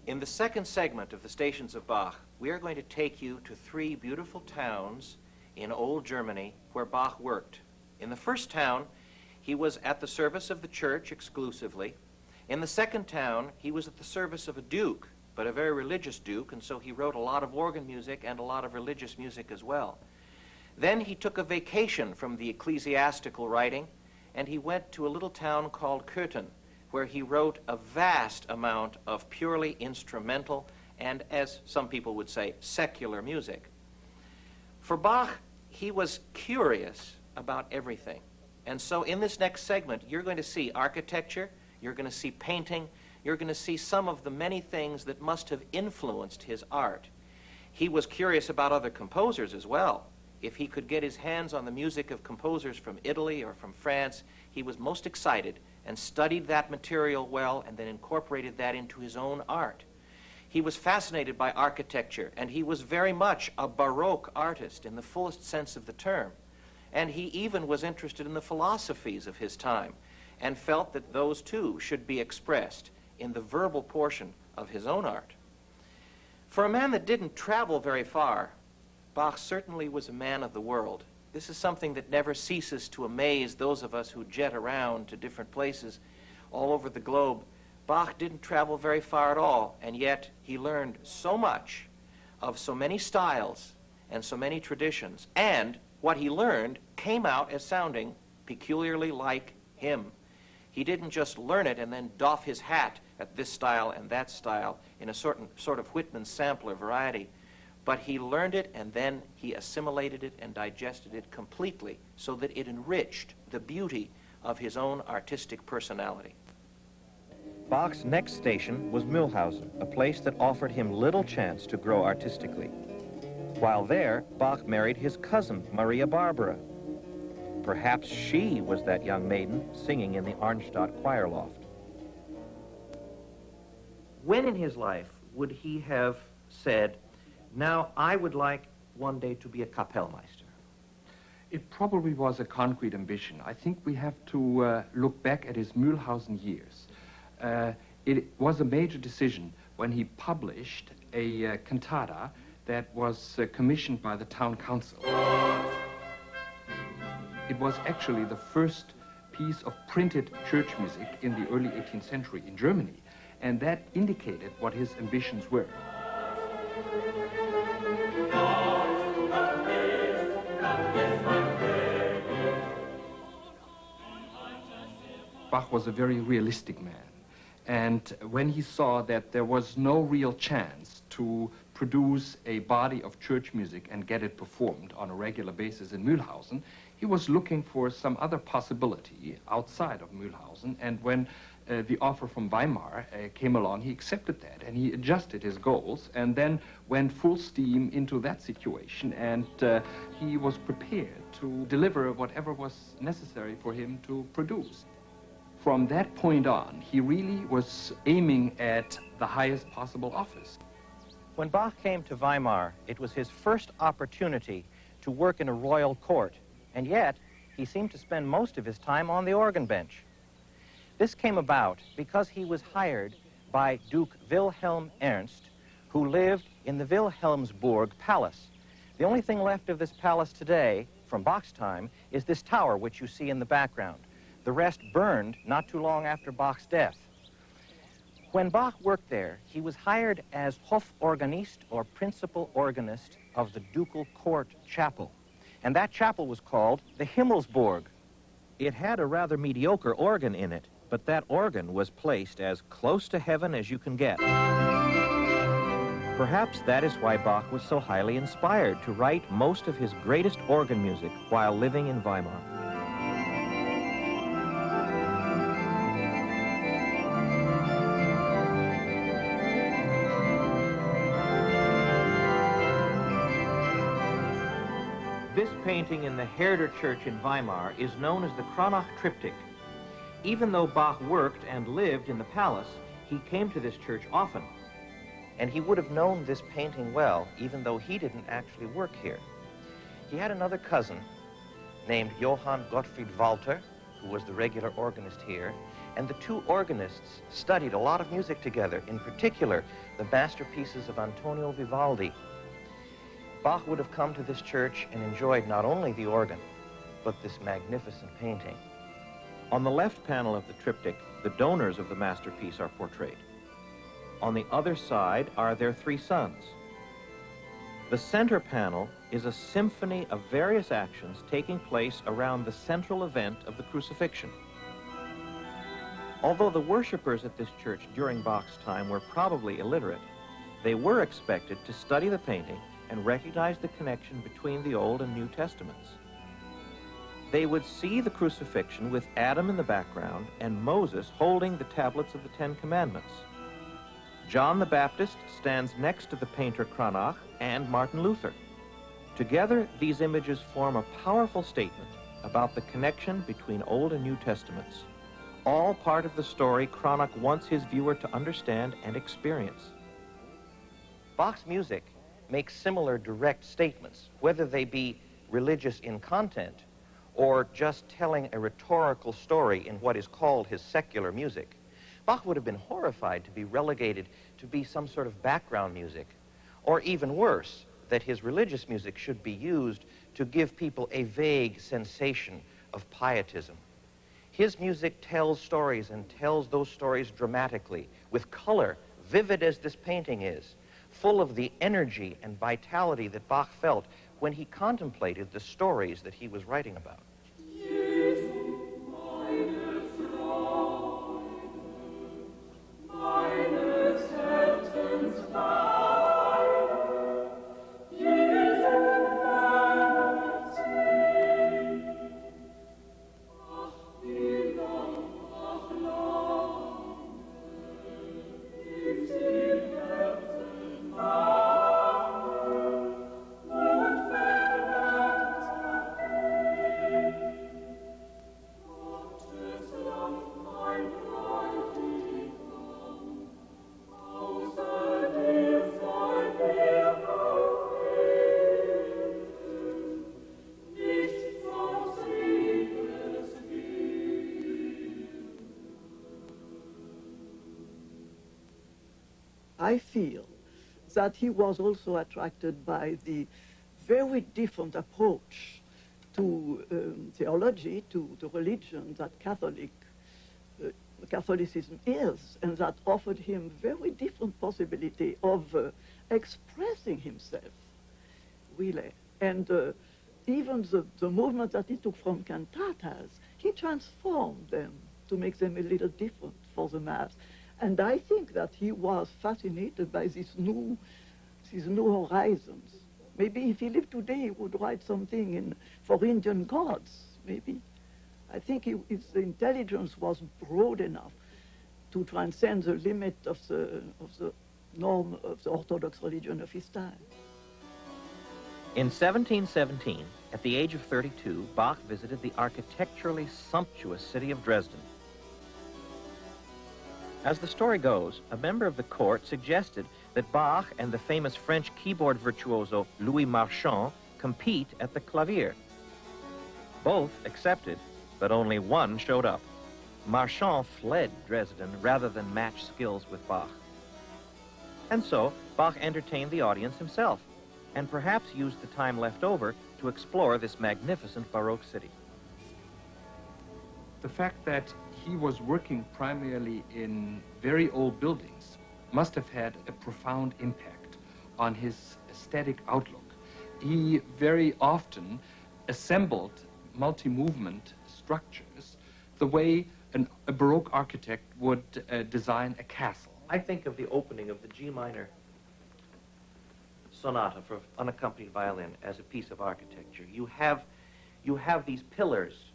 In the second segment of the Stations of Bach, we are going to take you to 3 beautiful towns in old Germany where Bach worked. In the first town, he was at the service of the church exclusively. In the second town, he was at the service of a duke, but a very religious duke, and so he wrote a lot of organ music and a lot of religious music as well. Then he took a vacation from the ecclesiastical writing, and he went to a little town called Köthen, where he wrote a vast amount of purely instrumental and, as some people would say, secular music. For Bach, he was curious about everything. And so in this next segment, you're going to see architecture, you're going to see painting, you're going to see some of the many things that must have influenced his art. He was curious about other composers as well. If he could get his hands on the music of composers from Italy or from France, he was most excited and studied that material well and then incorporated that into his own art. He was fascinated by architecture, and he was very much a Baroque artist in the fullest sense of the term. And he even was interested in the philosophies of his time and felt that those too should be expressed in the verbal portion of his own art. For a man that didn't travel very far, Bach certainly was a man of the world. This is something that never ceases to amaze those of us who jet around to different places all over the globe. Bach didn't travel very far at all, and yet he learned so much of so many styles and so many traditions, and what he learned came out as sounding peculiarly like him. He didn't just learn it and then doff his hat at this style and that style in a sort of Whitman sampler variety, but he learned it and then he assimilated it and digested it completely so that it enriched the beauty of his own artistic personality. Bach's next station was Mühlhausen, a place that offered him little chance to grow artistically. While there, Bach married his cousin, Maria Barbara. Perhaps she was that young maiden singing in the Arnstadt choir loft. When in his life would he have said, "Now I would like one day to be a Kapellmeister"? It probably was a concrete ambition. I think we have to look back at his Mühlhausen years. It was a major decision when he published a cantata that was commissioned by the town council. It was actually the first piece of printed church music in the early 18th century in Germany, and that indicated what his ambitions were. Bach was a very realistic man, and when he saw that there was no real chance to produce a body of church music and get it performed on a regular basis in Mühlhausen, he was looking for some other possibility outside of Mühlhausen, and when the offer from Weimar came along, he accepted that, and he adjusted his goals, and then went full steam into that situation, and he was prepared to deliver whatever was necessary for him to produce. From that point on, he really was aiming at the highest possible office. When Bach came to Weimar, it was his first opportunity to work in a royal court, and yet he seemed to spend most of his time on the organ bench. This came about because he was hired by Duke Wilhelm Ernst, who lived in the Wilhelmsburg Palace. The only thing left of this palace today, from Bach's time, is this tower which you see in the background. The rest burned not too long after Bach's death. When Bach worked there, he was hired as Hoforganist, or principal organist, of the ducal court chapel. And that chapel was called the Himmelsburg. It had a rather mediocre organ in it, but that organ was placed as close to heaven as you can get. Perhaps that is why Bach was so highly inspired to write most of his greatest organ music while living in Weimar. This painting in the Herder Church in Weimar is known as the Kranach Triptych. Even though Bach worked and lived in the palace, he came to this church often. And he would have known this painting well, even though he didn't actually work here. He had another cousin named Johann Gottfried Walter, who was the regular organist here, and the two organists studied a lot of music together, in particular the masterpieces of Antonio Vivaldi. Bach would have come to this church and enjoyed not only the organ, but this magnificent painting. On the left panel of the triptych, the donors of the masterpiece are portrayed. On the other side are their three sons. The center panel is a symphony of various actions taking place around the central event of the crucifixion. Although the worshippers at this church during Bach's time were probably illiterate, they were expected to study the painting and recognize the connection between the Old and New Testaments. They would see the crucifixion with Adam in the background and Moses holding the tablets of the Ten Commandments. John the Baptist stands next to the painter Cranach and Martin Luther. Together, these images form a powerful statement about the connection between Old and New Testaments, all part of the story Cranach wants his viewer to understand and experience. Bach's music makes similar direct statements, whether they be religious in content or just telling a rhetorical story in what is called his secular music. Bach would have been horrified to be relegated to be some sort of background music, or even worse, that his religious music should be used to give people a vague sensation of pietism. His music tells stories and tells those stories dramatically, with color, vivid as this painting is, full of the energy and vitality that Bach felt when he contemplated the stories that he was writing about. I feel that he was also attracted by the very different approach to theology, to religion that Catholicism is, and that offered him very different possibility of expressing himself, really. And even the movement that he took from cantatas, he transformed them to make them a little different for the Mass. And I think that he was fascinated by these new horizons. Maybe if he lived today, he would write something for Indian gods, maybe. I think his intelligence was broad enough to transcend the limit of the norm of the Orthodox religion of his time. In 1717, at the age of 32, Bach visited the architecturally sumptuous city of Dresden. As the story goes, a member of the court suggested that Bach and the famous French keyboard virtuoso Louis Marchand compete at the clavier. Both accepted, but only one showed up. Marchand fled Dresden rather than match skills with Bach. And so, Bach entertained the audience himself, and perhaps used the time left over to explore this magnificent Baroque city. The fact that he was working primarily in very old buildings must have had a profound impact on his aesthetic outlook. He very often assembled multi-movement structures the way a Baroque architect would design a castle. I think of the opening of the G minor sonata for unaccompanied violin as a piece of architecture. You have these pillars